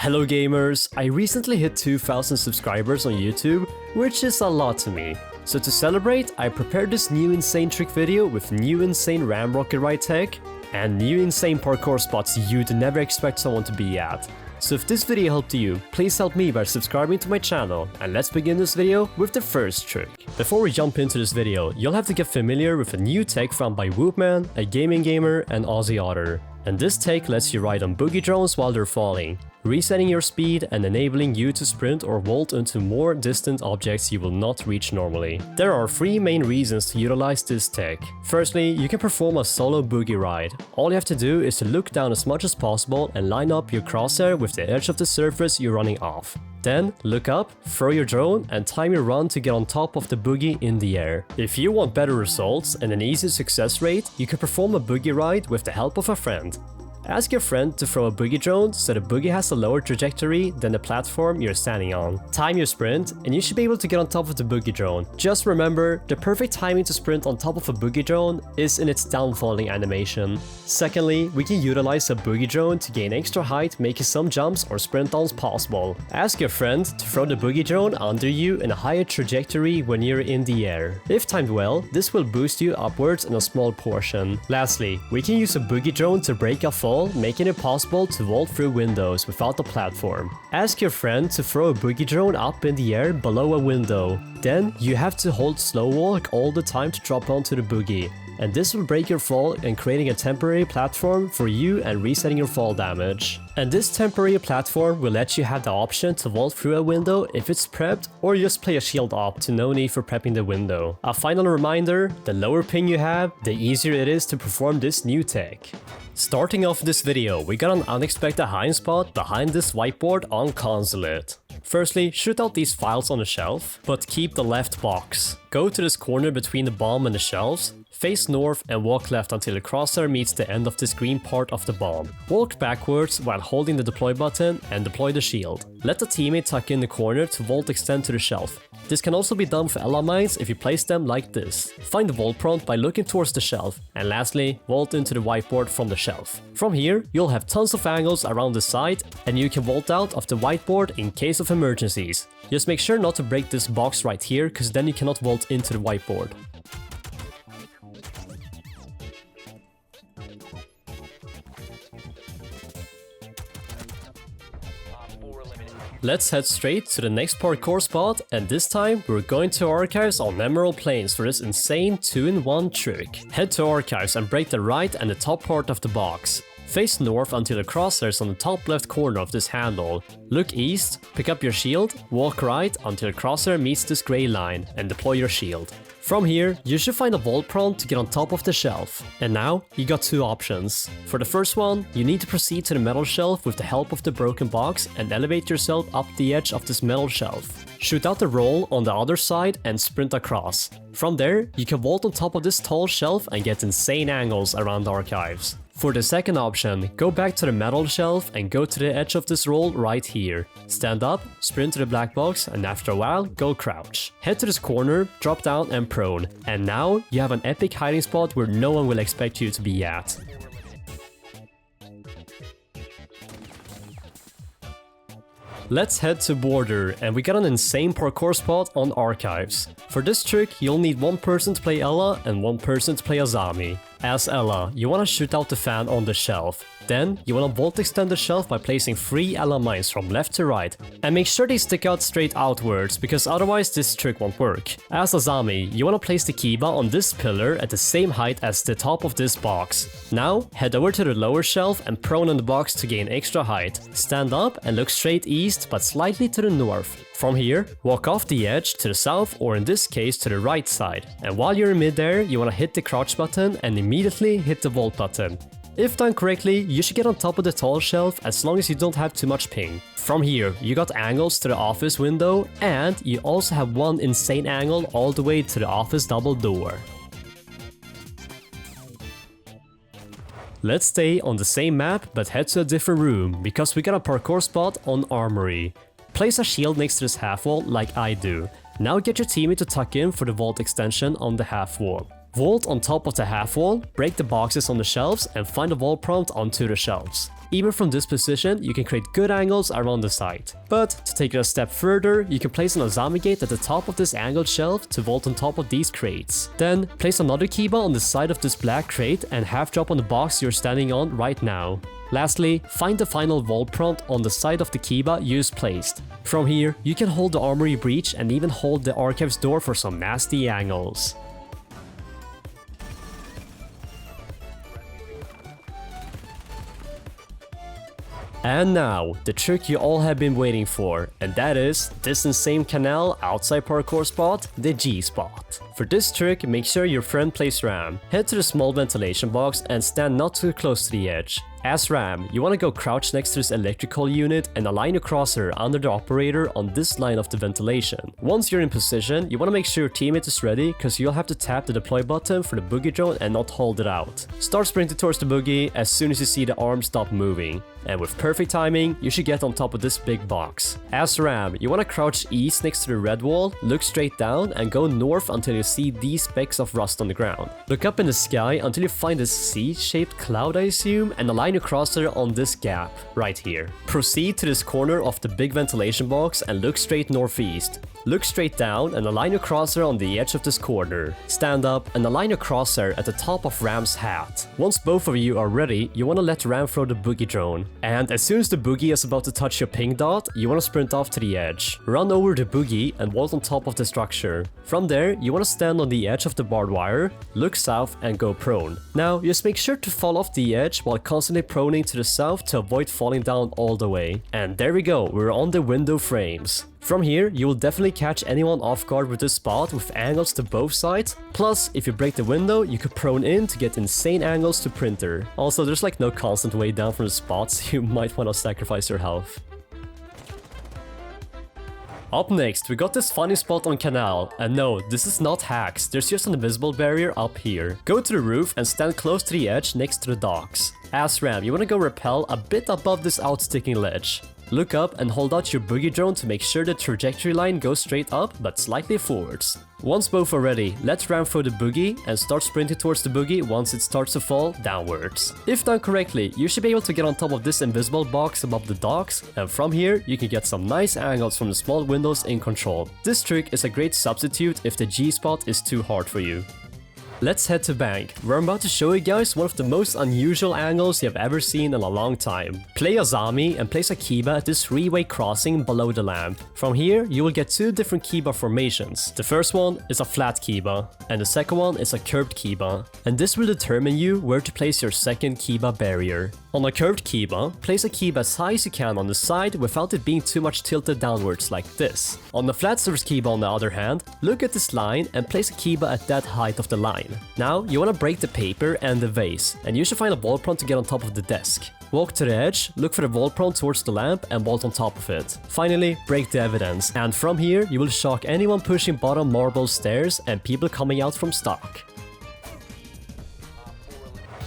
Hello gamers, I recently hit 2,000 subscribers on YouTube, which is a lot to me. So to celebrate, I prepared this new insane trick video with new insane ram rocket ride tech and new insane parkour spots you'd never expect someone to be at. So if this video helped you, please help me by subscribing to my channel, and let's begin this video with the first trick. Before we jump into this video, you'll have to get familiar with a new tech found by Woopman, aGamingGamer and Aussie Otter. And this tech lets you ride on Boogie drones while they're falling, resetting your speed and enabling you to sprint or vault into more distant objects you will not reach normally. There are three main reasons to utilize this tech. Firstly, you can perform a solo boogie ride. All you have to do is to look down as much as possible and line up your crosshair with the edge of the surface you're running off. Then, look up, throw your drone, and time your run to get on top of the boogie in the air. If you want better results and an easy success rate, you can perform a boogie ride with the help of a friend. Ask your friend to throw a boogie drone so the boogie has a lower trajectory than the platform you're standing on. Time your sprint and you should be able to get on top of the boogie drone. Just remember, the perfect timing to sprint on top of a boogie drone is in its downfalling animation. Secondly, we can utilize a boogie drone to gain extra height, making some jumps or sprint downs possible. Ask your friend to throw the boogie drone under you in a higher trajectory when you're in the air. If timed well, this will boost you upwards in a small portion. Lastly, we can use a boogie drone to break a fall, making it possible to vault through windows without the platform. Ask your friend to throw a boogie drone up in the air below a window. Then you have to hold slow walk all the time to drop onto the boogie, and this will break your fall and creating a temporary platform for you and resetting your fall damage. And this temporary platform will let you have the option to vault through a window if it's prepped, or just play a shield op to no need for prepping the window. A final reminder, the lower ping you have, the easier it is to perform this new tech. Starting off this video, we got an unexpected hiding spot behind this whiteboard on Consulate. Firstly, shoot out these files on the shelf, but keep the left box. Go to this corner between the bomb and the shelves, face north and walk left until the crosshair meets the end of this green part of the bomb. Walk backwards while holding the deploy button and deploy the shield. Let the teammate tuck in the corner to vault extend to the shelf. This can also be done for ally mines if you place them like this. Find the vault prompt by looking towards the shelf, and lastly, vault into the whiteboard from the shelf. From here, you'll have tons of angles around the side, and you can vault out of the whiteboard in case of emergencies. Just make sure not to break this box right here, cause then you cannot vault into the whiteboard. Let's head straight to the next parkour spot, and this time we're going to archives on Emerald Plains for this insane 2-in-1 trick. Head to archives and break the right and the top part of the box. Face north until the crosshair is on the top left corner of this handle. Look east, pick up your shield, walk right until the crosshair meets this gray line, and deploy your shield. From here, you should find a vault prompt to get on top of the shelf. And now, you got two options. For the first one, you need to proceed to the metal shelf with the help of the broken box and elevate yourself up the edge of this metal shelf. Shoot out the roll on the other side and sprint across. From there, you can vault on top of this tall shelf and get insane angles around the archives. For the second option, go back to the metal shelf and go to the edge of this roll right here. Stand up, sprint to the black box, and after a while, go crouch. Head to this corner, drop down and prone. And now, you have an epic hiding spot where no one will expect you to be at. Let's head to border, and we got an insane parkour spot on archives. For this trick, you'll need one person to play Ella and one person to play Azami. As Ella, you wanna shoot out the fan on the shelf. Then, you wanna vault extend the shelf by placing 3 ally mines from left to right. And make sure they stick out straight outwards, because otherwise this trick won't work. As Azami, you wanna place the Kiba on this pillar at the same height as the top of this box. Now, head over to the lower shelf and prone on the box to gain extra height. Stand up and look straight east, but slightly to the north. From here, walk off the edge to the south, or in this case to the right side. And while you're in midair, you wanna hit the crouch button and immediately hit the vault button. If done correctly, you should get on top of the tall shelf as long as you don't have too much ping. From here, you got angles to the office window, and you also have one insane angle all the way to the office double door. Let's stay on the same map but head to a different room, because we got a parkour spot on armory. Place a shield next to this half wall like I do. Now get your teammate to tuck in for the vault extension on the half wall. Vault on top of the half wall, break the boxes on the shelves and find a vault prompt onto the shelves. Even from this position, you can create good angles around the site. But to take it a step further, you can place an Azami gate at the top of this angled shelf to vault on top of these crates. Then place another Kiba on the side of this black crate and half drop on the box you're standing on right now. Lastly, find the final vault prompt on the side of the Kiba you just placed. From here, you can hold the armory breach and even hold the archives door for some nasty angles. And now, the trick you all have been waiting for, and that is this insane Kanal outside parkour spot, the G spot. For this trick, make sure your friend plays Ram. Head to the small ventilation box and stand not too close to the edge. As Ram, you want to go crouch next to this electrical unit and align your crosshair under the operator on this line of the ventilation. Once you're in position, you want to make sure your teammate is ready because you'll have to tap the deploy button for the Boogie drone and not hold it out. Start sprinting towards the Boogie as soon as you see the arm stop moving. And with perfect timing, you should get on top of this big box. As Ram, you want to crouch east next to the red wall, look straight down and go north until you see these specks of rust on the ground. Look up in the sky until you find this C-shaped cloud, I assume, and align your crosshair on this gap right here. Proceed to this corner of the big ventilation box and look straight northeast. Look straight down and align your crosshair on the edge of this corner. Stand up and align your crosshair at the top of Ram's hat. Once both of you are ready, you want to let Ram throw the Boogie drone. And as soon as the Boogie is about to touch your ping dot, you want to sprint off to the edge. Run over the Boogie and vault on top of the structure. From there, you want to stand on the edge of the barbed wire, look south and go prone. Now, just make sure to fall off the edge while constantly proning to the south to avoid falling down all the way. And there we go, we're on the window frames. From here, you will definitely catch anyone off guard with this spot with angles to both sides. Plus, if you break the window, you could prone in to get insane angles to printer. Also, there's like no constant way down from the spots, you might want to sacrifice your health. Up next, we got this funny spot on Kanal, and no, this is not hacks, there's just an invisible barrier up here. Go to the roof and stand close to the edge next to the docks. As Ram, you want to go rappel a bit above this outsticking ledge. Look up and hold out your Boogie drone to make sure the trajectory line goes straight up but slightly forwards. Once both are ready, let Ram throw the Boogie and start sprinting towards the Boogie once it starts to fall downwards. If done correctly, you should be able to get on top of this invisible box above the docks, and from here you can get some nice angles from the small windows in control. This trick is a great substitute if the G spot is too hard for you. Let's head to bank, where I'm about to show you guys one of the most unusual angles you have ever seen in a long time. Play Azami and place a Kiba at this three-way crossing below the lamp. From here, you will get two different Kiba formations. The first one is a flat Kiba, and the second one is a curved Kiba. And this will determine you where to place your second Kiba barrier. On a curved Kiba, place a Kiba as high as you can on the side without it being too much tilted downwards like this. On the flat surface Kiba on the other hand, look at this line and place a Kiba at that height of the line. Now, you want to break the paper and the vase, and you should find a vault prompt to get on top of the desk. Walk to the edge, look for the vault prompt towards the lamp and vault on top of it. Finally, break the evidence, and from here you will shock anyone pushing bottom marble stairs and people coming out from stock.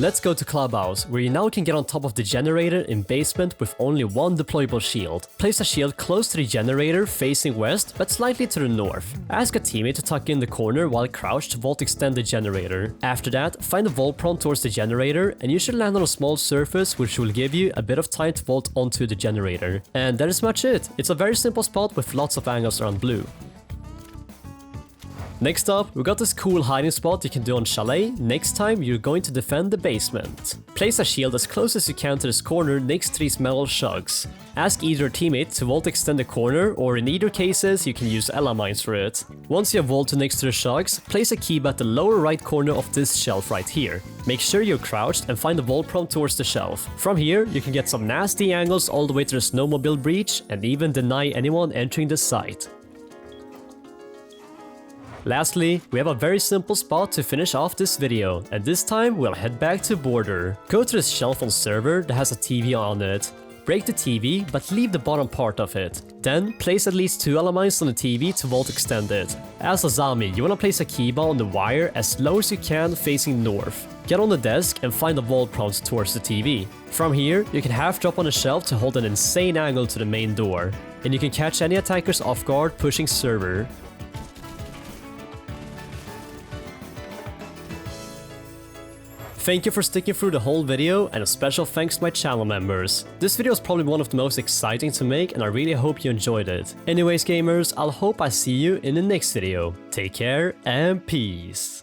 Let's go to Clubhouse, where you now can get on top of the generator in basement with only one deployable shield. Place a shield close to the generator facing west, but slightly to the north. Ask a teammate to tuck in the corner while crouched to vault extend the generator. After that, find a vault prompt towards the generator, and you should land on a small surface which will give you a bit of time to vault onto the generator. And that is much it. It's a very simple spot with lots of angles around blue. Next up, we got this cool hiding spot you can do on Chalet next time you're going to defend the basement. Place a shield as close as you can to this corner next to these metal shugs. Ask either teammate to vault extend the corner, or in either cases you can use Ella mines for it. Once you have vaulted next to the shugs, place a Kiba at the lower right corner of this shelf right here. Make sure you're crouched and find the vault prompt towards the shelf. From here, you can get some nasty angles all the way to the snowmobile breach and even deny anyone entering the site. Lastly, we have a very simple spot to finish off this video, and this time we'll head back to border. Go to this shelf on server that has a TV on it. Break the TV, but leave the bottom part of it. Then, place at least 2 elements on the TV to vault extend it. As Azami, you wanna place a Kiba on the wire as low as you can facing north. Get on the desk and find the vault prompt towards the TV. From here, you can half drop on the shelf to hold an insane angle to the main door. And you can catch any attackers off guard pushing server. Thank you for sticking through the whole video, and a special thanks to my channel members. This video is probably one of the most exciting to make, and I really hope you enjoyed it. Anyways gamers, I'll hope I see you in the next video. Take care and peace.